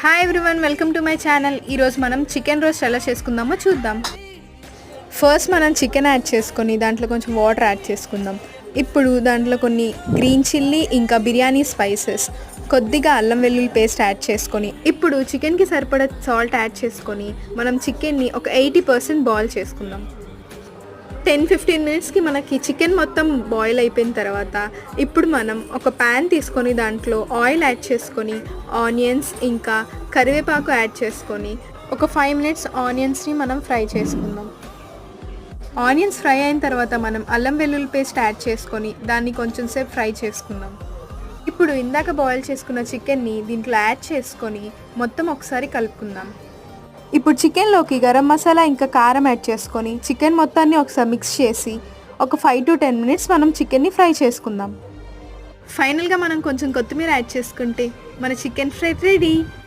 Hi everyone, welcome to my channel. ఈరోజు మనం chicken roast ఎలా చేసుకుందామో చూద్దాం. ఫస్ట్ మనం చికెన్ యాడ్ చేసుకొని దాంట్లో కొంచెం వాటర్ యాడ్ చేసుకుందాం. ఇప్పుడు దాంట్లో కొన్ని గ్రీన్ చిల్లీ ఇంకా బిర్యానీ స్పైసెస్, కొద్దిగా అల్లం వెల్లుల్లి పేస్ట్ యాడ్ చేసుకొని ఇప్పుడు చికెన్కి సరిపడా సాల్ట్ యాడ్ చేసుకొని మనం చికెన్ని ఒక 80% బాయిల్ చేసుకుందాం. 10-15 మినిట్స్కి మనకి చికెన్ మొత్తం బాయిల్ అయిపోయిన తర్వాత ఇప్పుడు మనం ఒక ప్యాన్ తీసుకొని దాంట్లో ఆయిల్ యాడ్ చేసుకొని ఆనియన్స్ ఇంకా కరివేపాకు యాడ్ చేసుకొని ఒక 5 మినిట్స్ ఆనియన్స్ని మనం ఫ్రై చేసుకుందాం. ఆనియన్స్ ఫ్రై అయిన తర్వాత మనం అల్లం వెల్లుల్లి పేస్ట్ యాడ్ చేసుకొని దాన్ని కొంచెం సేపు ఫ్రై చేసుకుందాం. ఇప్పుడు ఇందాక బాయిల్ చేసుకున్న చికెన్ని దీంట్లో యాడ్ చేసుకొని మొత్తం ఒకసారి కలుపుకుందాం. ఇప్పుడు చికెన్లోకి గరం మసాలా ఇంకా కారం యాడ్ చేసుకొని చికెన్ మొత్తాన్ని ఒకసారి మిక్స్ చేసి ఒక 5-10 మినిట్స్ మనం చికెన్ని ఫ్రై చేసుకుందాం. ఫైనల్గా మనం కొంచెం కొత్తిమీర యాడ్ చేసుకుంటే మన చికెన్ ఫ్రై రెడీ.